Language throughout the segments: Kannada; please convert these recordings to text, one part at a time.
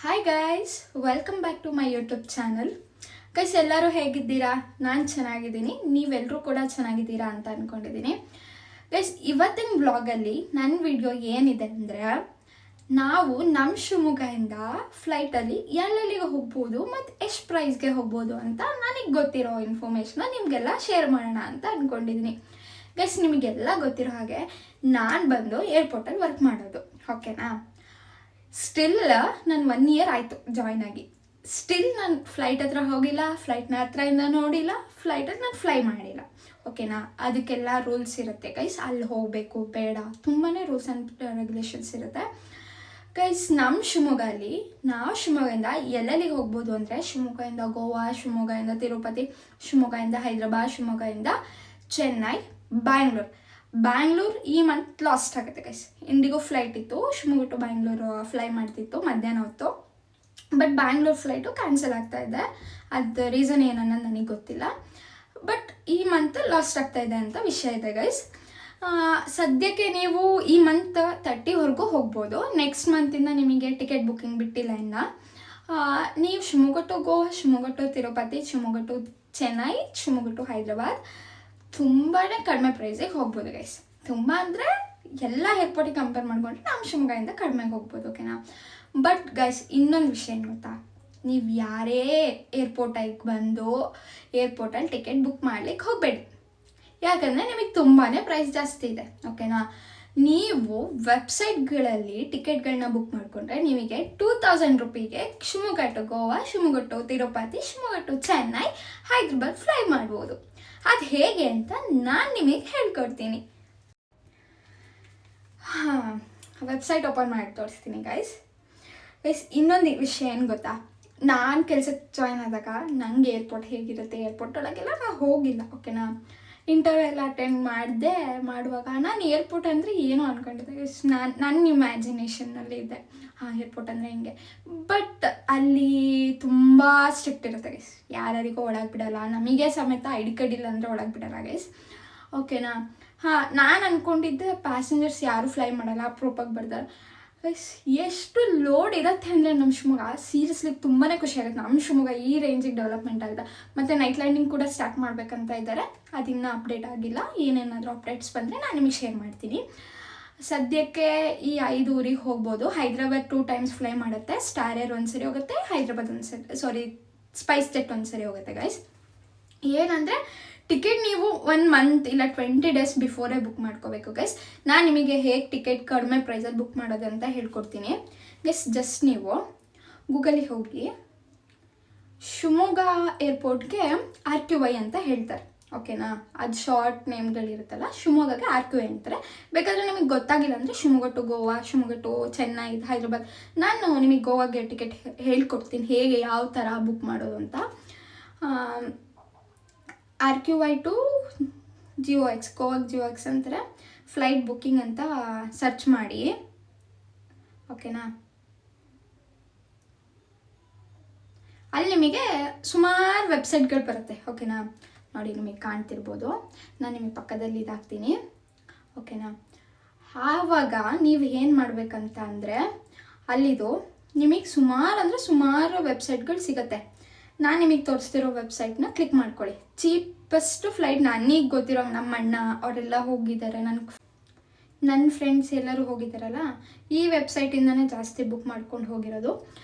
Hi guys, welcome back to my YouTube channel. Guys, ಎಲ್ಲರೂ ಹೇಗಿದ್ದೀರಾ? ನಾನು ಚೆನ್ನಾಗಿದ್ದೀನಿ, ನೀವೆಲ್ಲರೂ ಕೂಡ ಚೆನ್ನಾಗಿದ್ದೀರಾ ಅಂತ ಅಂದ್ಕೊಂಡಿದ್ದೀನಿ. ಗೈಸ್, ಇವತ್ತಿನ ವ್ಲಾಗಲ್ಲಿ ನನ್ನ ವಿಡಿಯೋ ಏನಿದೆ ಅಂದರೆ, ನಾವು ನಮ್ಮ ಶಿವಮೊಗ್ಗದಿಂದ ಫ್ಲೈಟಲ್ಲಿ ಎಲ್ಲೆಲ್ಲಿಗೆ ಹೋಗ್ಬೋದು ಮತ್ತು ಎಷ್ಟು ಪ್ರೈಸ್ಗೆ ಹೋಗ್ಬೋದು ಅಂತ ನನಗೆ ಗೊತ್ತಿರೋ ಇನ್ಫಾರ್ಮೇಷನ್ನ ನಿಮಗೆಲ್ಲ ಶೇರ್ ಮಾಡೋಣ ಅಂತ ಅಂದ್ಕೊಂಡಿದ್ದೀನಿ. ಗೈಸ್, ನಿಮಗೆಲ್ಲ ಗೊತ್ತಿರೋ ಹಾಗೆ ನಾನು ಬಂದು ಏರ್ಪೋರ್ಟಲ್ಲಿ ವರ್ಕ್ ಮಾಡೋದು, ಓಕೆನಾ? ಸ್ಟಿಲ್ ನಾನು 1 year ಆಯಿತು ಜಾಯ್ನ್ ಆಗಿ. ಸ್ಟಿಲ್ ನಾನು ಫ್ಲೈಟ್ ಹತ್ರ ಹೋಗಿಲ್ಲ, ಫ್ಲೈಟ್ನ ಹತ್ರದಿಂದ ನೋಡಿಲ್ಲ, ಫ್ಲೈಟಲ್ಲಿ ನಾನು ಫ್ಲೈ ಮಾಡಿಲ್ಲ, ಓಕೆನಾ? ಅದಕ್ಕೆಲ್ಲ ರೂಲ್ಸ್ ಇರುತ್ತೆ ಗೈಸ್, ಅಲ್ಲಿ ಹೋಗಬೇಕು ಬೇಡ, ತುಂಬಾ ರೂಲ್ಸ್ ಆ್ಯಂಡ್ ರೆಗ್ಯುಲೇಷನ್ಸ್ ಇರುತ್ತೆ ಗೈಸ್. ನಮ್ಮ ಶಿವಮೊಗ್ಗಲ್ಲಿ ನಾವು ಶಿವಮೊಗ್ಗದಿಂದ ಎಲ್ಲೆಲ್ಲಿಗೆ ಹೋಗ್ಬೋದು ಅಂದರೆ, ಶಿವಮೊಗ್ಗದಿಂದ ಗೋವಾ, ಶಿವಮೊಗ್ಗದಿಂದ ತಿರುಪತಿ, ಶಿವಮೊಗ್ಗದಿಂದ ಹೈದರಾಬಾದ್, ಶಿವಮೊಗ್ಗದಿಂದ ಚೆನ್ನೈ, ಬ್ಯಾಂಗ್ಳೂರು ಈ ಮಂತ್ ಲಾಸ್ಟ್ ಆಗುತ್ತೆ ಗೈಸ್. ಇಂಡಿಗೋ ಫ್ಲೈಟ್ ಇತ್ತು, ಶಿವಮೊಗ್ಗ ಟು ಬ್ಯಾಂಗ್ಳೂರು ಫ್ಲೈ ಮಾಡ್ತಿತ್ತು ಮಧ್ಯಾಹ್ನ ಹೊತ್ತು. ಬಟ್ ಬ್ಯಾಂಗ್ಳೂರು ಫ್ಲೈಟು ಕ್ಯಾನ್ಸಲ್ ಆಗ್ತಾ ಇದೆ. ಅದು ರೀಸನ್ ಏನನ್ನೋದು ನನಗೆ ಗೊತ್ತಿಲ್ಲ. ಬಟ್ ಈ ಮಂತ್ ಲಾಸ್ಟ್ ಆಗ್ತಾ ಇದೆ ಅಂತ ವಿಷಯ ಇದೆ ಗೈಸ್. ಸದ್ಯಕ್ಕೆ ನೀವು ಈ ಮಂತ್ 30ವರೆಗೂ ಹೋಗ್ಬೋದು. ನೆಕ್ಸ್ಟ್ ಮಂತಿಂದ ನಿಮಗೆ ಟಿಕೆಟ್ ಬುಕ್ಕಿಂಗ್ ಬಿಟ್ಟಿಲ್ಲ ಇನ್ನು. ನೀವು Shivamogga to Goa, Shivamogga to Tirupati, Shivamogga to Chennai, Shivamogga to Hyderabad ತುಂಬಾ ಕಡಿಮೆ ಪ್ರೈಸಿಗೆ ಹೋಗ್ಬೋದು ಗೈಸ್. ತುಂಬ ಅಂದರೆ ಎಲ್ಲ ಏರ್ಪೋರ್ಟಿಗೆ ಕಂಪೇರ್ ಮಾಡಿಕೊಂಡ್ರೆ ನಮ್ಮ ಶಿವಮೊಗ್ಗದಿಂದ ಕಡಿಮೆಗೆ ಹೋಗ್ಬೋದು, ಓಕೆನಾ? ಬಟ್ ಗೈಸ್, ಇನ್ನೊಂದು ವಿಷಯ ಏನು ಗೊತ್ತಾ? ನೀವು ಯಾರೇ ಏರ್ಪೋರ್ಟಿಗೆ ಬಂದು ಏರ್ಪೋರ್ಟಲ್ಲಿ ಟಿಕೆಟ್ ಬುಕ್ ಮಾಡ್ಲಿಕ್ಕೆ ಹೋಗಬೇಡಿ. ಯಾಕಂದರೆ ನಿಮಗೆ ತುಂಬಾ ಪ್ರೈಸ್ ಜಾಸ್ತಿ ಇದೆ, ಓಕೆನಾ? ನೀವು ವೆಬ್ಸೈಟ್ಗಳಲ್ಲಿ ಟಿಕೆಟ್ಗಳನ್ನ ಬುಕ್ ಮಾಡಿಕೊಂಡ್ರೆ ನಿಮಗೆ 2000 ರೂಪಿಗೆ Shivamogga to Goa, Shivamogga to Tirupati, Shivamogga to Chennai, Hyderabad fly ಮಾಡ್ಬೋದು. ಅದು ಹೇಗೆ ಅಂತ ನಾನು ನಿಮಗೆ ಹೇಳ್ಕೊಡ್ತೀನಿ. ವೆಬ್ಸೈಟ್ ಓಪನ್ ಮಾಡಿ ತೋರಿಸ್ತೀನಿ ಗೈಸ್. ಇನ್ನೊಂದು ವಿಷಯ ಏನು ಗೊತ್ತಾ? ನಾನು ಕೆಲಸಕ್ಕೆ ಜಾಯ್ನ್ ಆದಾಗ ನನಗೆ ಏರ್ಪೋರ್ಟ್ ಹೇಗಿರುತ್ತೆ, ಏರ್ಪೋರ್ಟ್ ಒಳಗೆಲ್ಲ ನಾನು ಹೋಗಿಲ್ಲ, ಓಕೆನಾ? ಇಂಟರ್ವ್ಯೂ ಎಲ್ಲ ಅಟೆಂಡ್ ಮಾಡುವಾಗ ನಾನು ಏರ್ಪೋರ್ಟ್ ಅಂದರೆ ಏನೋ ಅಂದ್ಕೊಂಡಿದ್ದೆ ಗೈಸ್. ನನ್ನ ಇಮ್ಯಾಜಿನೇಷನ್ನಲ್ಲಿ ಇದೆ, ಏರ್ಪೋರ್ಟ್ ಅಂದರೆ ಹಿಂಗೆ. ಬಟ್ ಅಲ್ಲಿ ತುಂಬ ಸ್ಟ್ರಿಕ್ಟ್ ಇರುತ್ತೆ ಗೈಸ್, ಯಾರಿಗೂ ಒಳಗೆ ಬಿಡಲ್ಲ. ನಮಗೆ ಸಮೇತ ID ಕಾರ್ಡ್ ಇಲ್ಲ ಅಂದರೆ ಒಳಗೆ ಬಿಡಲ್ಲ ಗೈಸ್, ಓಕೆನಾ? ನಾನು ಅಂದ್ಕೊಂಡಿದ್ದೆ ಪ್ಯಾಸೆಂಜರ್ಸ್ ಯಾರೂ ಫ್ಲೈ ಮಾಡಲ್ಲ, ಅಪ್ರೂಪಾಗಿ ಬರ್ತಾರೆ ಗೈಸ್. ಎಷ್ಟು ಲೋಡ್ ಇರುತ್ತೆ ಅಂದರೆ ನಮ್ಮ ಶಿವಮೊಗ್ಗ, ಸೀರಿಯಸ್ಲಿ ತುಂಬಾ ಖುಷಿ ಆಗುತ್ತೆ. ನಮ್ಮ ಶಿವಮೊಗ್ಗ ಈ ರೇಂಜಿಗೆ ಡೆವಲಪ್ಮೆಂಟ್ ಆಗಿದೆ. ಮತ್ತು ನೈಟ್ ಲ್ಯಾಂಡಿಂಗ್ ಕೂಡ ಸ್ಟಾರ್ಟ್ ಮಾಡಬೇಕಂತ ಇದ್ದಾರೆ, ಅದಿನ್ನೂ ಅಪ್ಡೇಟ್ ಆಗಿಲ್ಲ. ಏನೇನಾದರೂ ಅಪ್ಡೇಟ್ಸ್ ಬಂದರೆ ನಾನು ನಿಮಗೆ ಶೇರ್ ಮಾಡ್ತೀನಿ. ಸದ್ಯಕ್ಕೆ ಈ 5 ಊರಿಗೆ ಹೋಗ್ಬೋದು. ಹೈದ್ರಾಬಾದ್ 2 times ಫ್ಲೈ ಮಾಡುತ್ತೆ. ಸ್ಟಾರ್ ಏರ್ ಒಂದ್ಸರಿ ಹೋಗುತ್ತೆ, ಹೈದ್ರಾಬಾದ್ ಸ್ಪೈಸ್ ಜೆಟ್ ಒಂದ್ಸರಿ ಹೋಗುತ್ತೆ ಗೈಸ್. ಏನಂದರೆ ಟಿಕೆಟ್ ನೀವು 1 month ಇಲ್ಲ 20 days ಬಿಫೋರೇ ಬುಕ್ ಮಾಡ್ಕೋಬೇಕು ಗೈಸ್. ನಾನು ನಿಮಗೆ ಹೇಗೆ ಟಿಕೆಟ್ ಕಡಿಮೆ ಪ್ರೈಸಲ್ಲಿ ಬುಕ್ ಮಾಡೋದು ಅಂತ ಹೇಳ್ಕೊಡ್ತೀನಿ ಗೈಸ್. ಜಸ್ಟ್ ನೀವು ಗೂಗಲಿಗೆ ಹೋಗಿ ಶಿವಮೊಗ್ಗ ಏರ್ಪೋರ್ಟ್ಗೆ RQI ಅಂತ ಹೇಳ್ತಾರೆ, ಓಕೆನಾ? ಅದು ಶಾರ್ಟ್ ನೇಮ್ಗಳಿರುತ್ತಲ್ಲ, ಶಿವಮೊಗ್ಗಗೆ RQI ಅಂತಾರೆ. ಬೇಕಾದರೆ ನಿಮಗೆ ಗೊತ್ತಾಗಿಲ್ಲ ಅಂದರೆ ಶಿವಮೊಗ್ಗ ಟು ಗೋವಾ, ಶಿವಮೊಗ್ಗ ಟು ಚೆನ್ನೈ, ಹೈದರಾಬಾದ್. ನಾನು ನಿಮಗೆ ಗೋವಾಗೆ ಟಿಕೆಟ್ ಹೇಳ್ಕೊಡ್ತೀನಿ ಹೇಗೆ ಯಾವ ಥರ ಬುಕ್ ಮಾಡೋದು ಅಂತ. RQI ಟು GOX, ಗೋವಾಗೆ GOX ಅಂತಾರೆ. ಫ್ಲೈಟ್ ಬುಕ್ಕಿಂಗ್ ಅಂತ ಸರ್ಚ್ ಮಾಡಿ, ಓಕೆನಾ? ಅಲ್ಲಿ ನಿಮಗೆ ಸುಮಾರು ವೆಬ್ಸೈಟ್ಗಳು ಬರುತ್ತೆ, ಓಕೆನಾ? ನೋಡಿ, ನಿಮಗೆ ಕಾಣ್ತಿರ್ಬೋದು. ನಾನು ನಿಮಗೆ ಪಕ್ಕದಲ್ಲಿ ಇದಾಗ್ತೀನಿ, ಓಕೆನಾ? ಆವಾಗ ನೀವು ಏನು ಮಾಡಬೇಕಂತ ಅಂದರೆ, ಅಲ್ಲಿದು ನಿಮಗೆ ಸುಮಾರು ವೆಬ್ಸೈಟ್ಗಳು ಸಿಗುತ್ತೆ. ನಾನು ನಿಮಗೆ ತೋರಿಸ್ತಿರೋ ವೆಬ್ಸೈಟ್ನ ಕ್ಲಿಕ್ ಮಾಡ್ಕೊಳ್ಳಿ. ಚೀಪೆಸ್ಟ್ ಫ್ಲೈಟ್ ನನಗೆ ಗೊತ್ತಿರೋ, ನಮ್ಮ ಅಣ್ಣ ಅವರೆಲ್ಲ ಹೋಗಿದ್ದಾರೆ, ನನ್ನ ಫ್ರೆಂಡ್ಸ್ ಎಲ್ಲರೂ ಹೋಗಿದ್ದಾರಲ್ಲ, ಈ ವೆಬ್ಸೈಟಿಂದನೇ ಜಾಸ್ತಿ ಬುಕ್ ಮಾಡ್ಕೊಂಡು ಹೋಗಿರೋದು.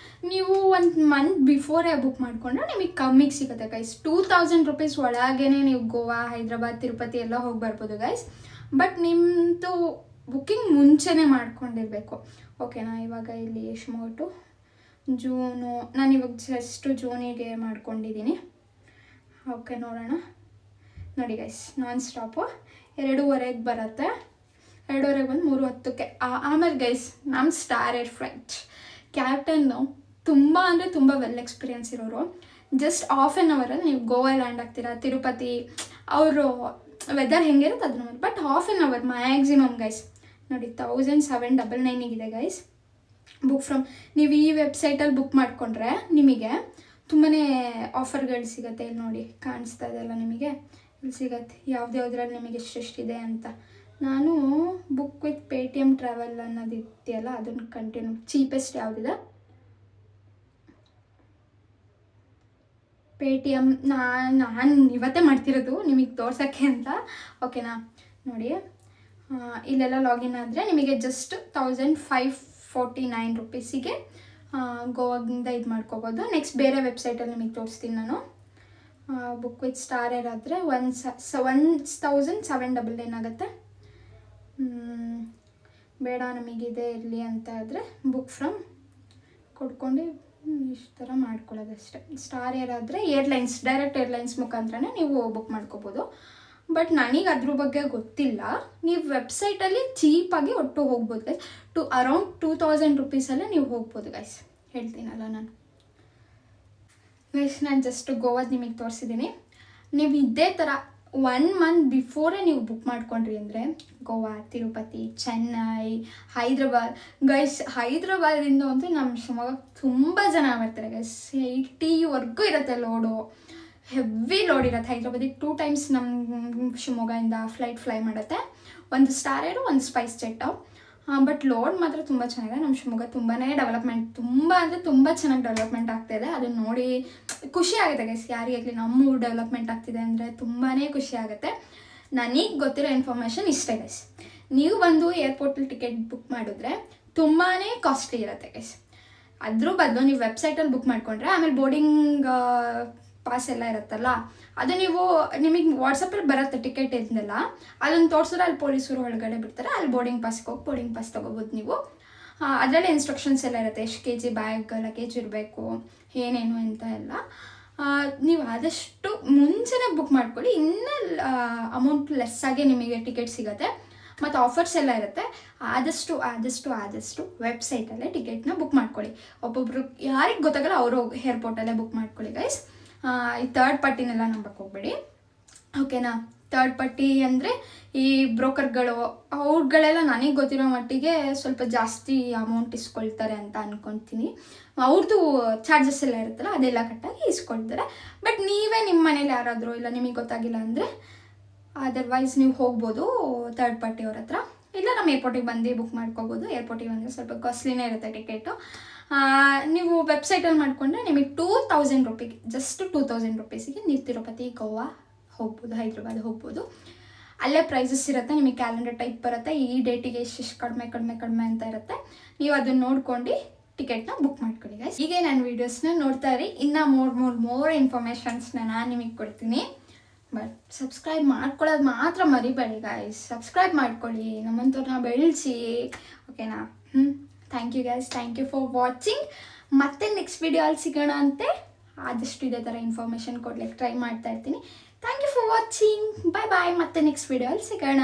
ನೀವು 1 month ಬಿಫೋರೇ ಬುಕ್ ಮಾಡಿಕೊಂಡ್ರೆ ನಿಮಗೆ ಕಮ್ಮಿಗೆ ಸಿಗುತ್ತೆ ಗೈಸ್. 2000 ರೂಪೀಸ್ ಒಳಗೇ ನೀವು ಗೋವಾ, ಹೈದ್ರಾಬಾದ್, ತಿರುಪತಿ ಎಲ್ಲ ಹೋಗಿ ಬರ್ಬೋದು ಗೈಸ್. ಬಟ್ ನಿಮ್ಮದು ಬುಕ್ಕಿಂಗ್ ಮುಂಚೆನೇ ಮಾಡ್ಕೊಂಡಿರಬೇಕು, ಓಕೆನಾ? ಇವಾಗ ಇಲ್ಲಿ ಶಿವಮೊಗ್ಗ ಟು ಜೂನು, ನಾನು ಇವಾಗ ಜಸ್ಟ್ ಜೂನಿಗೆ ಮಾಡ್ಕೊಂಡಿದ್ದೀನಿ, ಓಕೆ? ನೋಡೋಣ. ನೋಡಿ ಗೈಸ್, ನಾನ್ ಸ್ಟಾಪು 2:15 ಬರುತ್ತೆ. 2:15 ಬಂದು 3:10ಕ್ಕೆ. ಆಮೇಲೆ ಗೈಸ್, ನಮ್ಮ ಸ್ಟಾರ್ ಏರ್ ಫ್ಲೈಟ್ ಕ್ಯಾಪ್ಟನ್ನು ತುಂಬ ಅಂದರೆ ತುಂಬ ವೆಲ್ ಎಕ್ಸ್ಪೀರಿಯನ್ಸ್ ಇರೋರು. ಜಸ್ಟ್ ½ an hour ನೀವು ಗೋವಾ ಲ್ಯಾಂಡ್ ಆಗ್ತೀರಾ, ತಿರುಪತಿ. ಅವರು ವೆದರ್ ಹೆಂಗಿರುತ್ತೆ ಅದ್ರ ಮೇಲೆ, but ½ an hour maximum guys. ನೋಡಿ, 1799 ಗೈಸ್. ಬುಕ್ ಫ್ರಮ್, ನೀವು ಈ ವೆಬ್ಸೈಟಲ್ಲಿ ಬುಕ್ ಮಾಡಿಕೊಂಡ್ರೆ ನಿಮಗೆ ತುಂಬಾ ಆಫರ್ಗಳು ಸಿಗುತ್ತೆ. ಇಲ್ಲಿ ನೋಡಿ, ಕಾಣಿಸ್ತಾ ಇದೆಯಲ್ಲ ನಿಮಗೆ, ಇಲ್ಲಿ ಸಿಗತ್ತೆ ಯಾವುದ್ರಲ್ಲಿ ನಿಮಗೆ ಎಷ್ಟೆಷ್ಟಿದೆ ಅಂತ. ನಾನು ಬುಕ್ ವಿತ್ Paytm ಟ್ರಾವೆಲ್ ಅನ್ನೋದು ಇದೆಯಲ್ಲ, ಅದನ್ನು ಕಂಟಿನ್ಯೂ. ಚೀಪೆಸ್ಟ್ ಯಾವುದಿದೆ ಪೇಟಿಎಮ್ ನಾನು ಇವತ್ತೇ ಮಾಡ್ತಿರೋದು ನಿಮಗೆ ತೋರ್ಸೋಕ್ಕೆ ಅಂತ. ಓಕೆನಾ, ನೋಡಿ ಇಲ್ಲೆಲ್ಲ ಲಾಗಿನ್ ಆದರೆ ನಿಮಗೆ ಜಸ್ಟ್ 1549 ರುಪೀಸಿಗೆ ಗೋವಾದಿಂದ ಇದು ಮಾಡ್ಕೋಬೋದು. ನೆಕ್ಸ್ಟ್ ಬೇರೆ ವೆಬ್ಸೈಟಲ್ಲಿ ನಿಮಗೆ ತೋರಿಸ್ತೀನಿ ನಾನು. ಬುಕ್ ವಿತ್ ಸ್ಟಾರ್ ಏರಾದರೆ 1799 ಆಗುತ್ತೆ. ಬೇಡ ನಮಗಿದೆ ಇರಲಿ ಅಂತ ಆದರೆ ಬುಕ್ ಫ್ರಮ್ ಕೊಡ್ಕೊಂಡು ಇಷ್ಟು ಥರ ಮಾಡ್ಕೊಳ್ಳೋದಷ್ಟೇ. ಸ್ಟಾರ್ ಏರಾದರೆ ಏರ್ಲೈನ್ಸ್, ಡೈರೆಕ್ಟ್ ಏರ್ಲೈನ್ಸ್ ಮುಖಾಂತರನೇ ನೀವು ಬುಕ್ ಮಾಡ್ಕೋಬೋದು. ಬಟ್ ನನಗೆ ಅದ್ರ ಬಗ್ಗೆ ಗೊತ್ತಿಲ್ಲ. ನೀವು ವೆಬ್ಸೈಟಲ್ಲಿ ಚೀಪಾಗಿ ಒಟ್ಟು ಹೋಗ್ಬೋದು ಗೈಸ್. ಅರೌಂಡ್ 2000 ರುಪೀಸಲ್ಲೇ ನೀವು ಹೋಗ್ಬೋದು ಗೈಸ್, ಹೇಳ್ತೀನಲ್ಲ ನಾನು. ಗೈಸ್ ನಾನು ಜಸ್ಟ್ ಗೋವಾದ ನಿಮಗೆ ತೋರಿಸಿದ್ದೀನಿ. ನೀವು ಇದೇ ಥರ 1 ಮಂತ್ ಬಿಫೋರೇ ನೀವು ಬುಕ್ ಮಾಡ್ಕೊಂಡ್ರಿ ಅಂದರೆ ಗೋವಾ, ತಿರುಪತಿ, ಚೆನ್ನೈ, ಹೈದ್ರಾಬಾದ್. ಗೈಸ್ ಹೈದ್ರಾಬಾದಿಂದ ಅಂತೂ ನಮ್ಮ ಶಿವಮೊಗ್ಗಕ್ಕೆ ತುಂಬ ಜನ ಬರ್ತಾರೆ ಗೈಸ್. 80ವರೆಗೂ ಇರುತ್ತೆ ಲೋಡು, ಹೆವಿ ಲೋಡ್ ಇರುತ್ತೆ. ಹೈದ್ರಾಬಾದಿಗೆ 2 ಟೈಮ್ಸ್ ನಮ್ಮ ಶಿವಮೊಗ್ಗದಿಂದ ಫ್ಲೈ ಮಾಡುತ್ತೆ. ಒಂದು ಸ್ಟಾರ್ ಏರು, ಒಂದು ಸ್ಪೈಸ್ ಜೆಟ್ಟು. ಬಟ್ ಲೋಡ್ ಮಾತ್ರ ತುಂಬ ಚೆನ್ನಾಗಿದೆ. ನಮ್ಮ ಶಿವಮೊಗ್ಗ ತುಂಬಾ ಡೆವಲಪ್ಮೆಂಟ್, ತುಂಬ ಅಂದರೆ ತುಂಬ ಚೆನ್ನಾಗಿ ಡೆವಲಪ್ಮೆಂಟ್ ಆಗ್ತಾಯಿದೆ. ಅದನ್ನು ನೋಡಿ ಖುಷಿ ಆಗುತ್ತೆ ಗೈಸ್. ಯಾರಿಗಾಗಲಿ ನಮ್ಮೂರು ಡೆವಲಪ್ಮೆಂಟ್ ಆಗ್ತಿದೆ ಅಂದರೆ ತುಂಬಾ ಖುಷಿ ಆಗುತ್ತೆ. ನನಗೆ ಗೊತ್ತಿರೋ ಇನ್ಫಾರ್ಮೇಷನ್ ಇಷ್ಟೇ ಗೈಸ್. ನೀವು ಬಂದು ಏರ್ಪೋರ್ಟಲ್ಲಿ ಟಿಕೆಟ್ ಬುಕ್ ಮಾಡಿದ್ರೆ ತುಂಬಾ ಕಾಸ್ಟ್ಲಿ ಇರುತ್ತೆ ಗೈಸ್. ಅದ್ರ ಬದಲು ನೀವು ವೆಬ್ಸೈಟಲ್ಲಿ ಬುಕ್ ಮಾಡಿಕೊಂಡ್ರೆ ಆಮೇಲೆ ಬೋರ್ಡಿಂಗ್ ಪಾಸ್ ಎಲ್ಲ ಇರುತ್ತಲ್ಲ, ಅದು ನಿಮಗೆ ವಾಟ್ಸಪ್ಪಲ್ಲಿ ಬರುತ್ತೆ ಟಿಕೆಟ್ ಇದನ್ನೆಲ್ಲ. ಅದನ್ನು ತೋರಿಸಿದ್ರೆ ಅಲ್ಲಿ ಪೊಲೀಸರು ಒಳಗಡೆ ಬಿಡ್ತಾರೆ. ಅಲ್ಲಿ ಬೋರ್ಡಿಂಗ್ ಪಾಸ್ಗೆ ಹೋಗಿ ಬೋರ್ಡಿಂಗ್ ಪಾಸ್ ತೊಗೋಬೋದು ನೀವು. ಅದರಲ್ಲೇ ಇನ್ಸ್ಟ್ರಕ್ಷನ್ಸ್ ಎಲ್ಲ ಇರುತ್ತೆ, ಎಷ್ಟು kg ಬ್ಯಾಗ್ ಲಗೇಜ್ ಇರಬೇಕು, ಏನೇನು ಅಂತ ಎಲ್ಲ. ನೀವು ಆದಷ್ಟು ಮುಂಚೆನೇ ಬುಕ್ ಮಾಡ್ಕೊಳ್ಳಿ, ಇನ್ನೂ ಅಮೌಂಟ್ ಲೆಸ್ಸಾಗೆ ನಿಮಗೆ ಟಿಕೆಟ್ ಸಿಗುತ್ತೆ. ಮತ್ತು ಆಫರ್ಸ್ ಎಲ್ಲ ಇರುತ್ತೆ. ಆದಷ್ಟು ವೆಬ್ಸೈಟಲ್ಲೇ ಟಿಕೆಟ್ನ ಬುಕ್ ಮಾಡ್ಕೊಳ್ಳಿ. ಒಬ್ಬೊಬ್ರು ಯಾರಿಗೆ ಗೊತ್ತಾಗಲ್ಲ ಅವರು ಏರ್ಪೋರ್ಟಲ್ಲೇ ಬುಕ್ ಮಾಡ್ಕೊಳ್ಳಿ ಗೈಸ್. ಈ ಥರ್ಡ್ ಪಾರ್ಟಿನೆಲ್ಲ ನಂಬಕ್ಕೆ ಹೋಗ್ಬೇಡಿ, ಓಕೆನಾ. ಥರ್ಡ್ ಪಾರ್ಟಿ ಅಂದರೆ ಈ ಬ್ರೋಕರ್ಗಳು, ಅವ್ರುಗಳೆಲ್ಲ ನನಗೆ ಗೊತ್ತಿರೋ ಮಟ್ಟಿಗೆ ಸ್ವಲ್ಪ ಜಾಸ್ತಿ ಅಮೌಂಟ್ ಇಸ್ಕೊಳ್ತಾರೆ ಅಂತ ಅಂದ್ಕೊಳ್ತೀನಿ. ಅವ್ರದ್ದು ಚಾರ್ಜಸ್ ಎಲ್ಲ ಇರುತ್ತಲ್ಲ ಅದೆಲ್ಲ ಕಟ್ಟಾಗಿ ಇಸ್ಕೊಳ್ತಾರೆ. ಬಟ್ ನೀವೇ ನಿಮ್ಮ ಮನೇಲಿ ಯಾರಾದರೂ ಇಲ್ಲ ನಿಮಗೆ ಗೊತ್ತಾಗಿಲ್ಲ ಅಂದರೆ ಅದರ್ವೈಸ್ ನೀವು ಹೋಗ್ಬೋದು ಥರ್ಡ್ ಪಾರ್ಟಿ ಅವ್ರ ಹತ್ರ. ಇಲ್ಲ ನಮ್ಮ ಏರ್ಪೋರ್ಟಿಗೆ ಬಂದು ಬುಕ್ ಮಾಡ್ಕೋಬೋದು. ಏರ್ಪೋರ್ಟಿಗೆ ಬಂದರೆ ಸ್ವಲ್ಪ ಕಾಸ್ಟ್ಲಿನೇ ಇರುತ್ತೆ ಟಿಕೆಟು. ನೀವು ವೆಬ್ಸೈಟಲ್ಲಿ ಮಾಡಿಕೊಂಡ್ರೆ ನಿಮಗೆ 2000 ರುಪೀಗೆ, ಜಸ್ಟ್ 2000 ರುಪೀಸಿಗೆ ನೀವು ತಿರುಪತಿ, ಗೋವಾ ಹೋಗ್ಬೋದು, ಹೈದ್ರಾಬಾದ್ ಹೋಗ್ಬೋದು. ಅಲ್ಲೇ ಪ್ರೈಸಸ್ ಇರುತ್ತೆ, ನಿಮಗೆ ಕ್ಯಾಲೆಂಡರ್ ಟೈಪ್ ಬರುತ್ತೆ. ಈ ಡೇಟಿಗೆ ಇಷ್ಟು ಕಡಿಮೆ ಅಂತ ಇರುತ್ತೆ. ನೀವು ಅದನ್ನು ನೋಡ್ಕೊಂಡು ಟಿಕೆಟ್ನ ಬುಕ್ ಮಾಡ್ಕೊಳ್ಳಿ ಗೈಸ್. ಹೀಗೆ ನಾನು ವೀಡಿಯೋಸ್ನ ನೋಡ್ತಾ ಇರಿ. ಇನ್ನೂ ಮೋರ್ ಇನ್ಫಾರ್ಮೇಷನ್ಸ್ನ ನಾನು ನಿಮಗೆ ಕೊಡ್ತೀನಿ. ಬಟ್ ಸಬ್ಸ್ಕ್ರೈಬ್ ಮಾಡ್ಕೊಳ್ಳೋದು ಮಾತ್ರ ಮರಿಬೇಡಿ ಗೈಸ್. ಸಬ್ಸ್ಕ್ರೈಬ್ ಮಾಡ್ಕೊಳ್ಳಿ, ನಮ್ಮಂಥವ್ರನ್ನ ಬೆಳೆಸಿ, ಓಕೆನಾ. Thank you guys, thank you for watching. ಮತ್ತೆ ನೆಕ್ಸ್ಟ್ ವಿಡಿಯೋ ಅಲ್ಲಿ ಸಿಗೋಣ ಅಂತೆ. ಆದಷ್ಟು ಇದೇ ಥರ ಇನ್ಫಾರ್ಮೇಷನ್ ಕೊಡ್ಲಿಕ್ಕೆ ಟ್ರೈ ಮಾಡ್ತಾ ಇರ್ತೀನಿ. Thank you for watching. Bye. ಮತ್ತೆ ನೆಕ್ಸ್ಟ್ ವಿಡಿಯೋ ಅಲ್ಲಿ ಸಿಗೋಣ.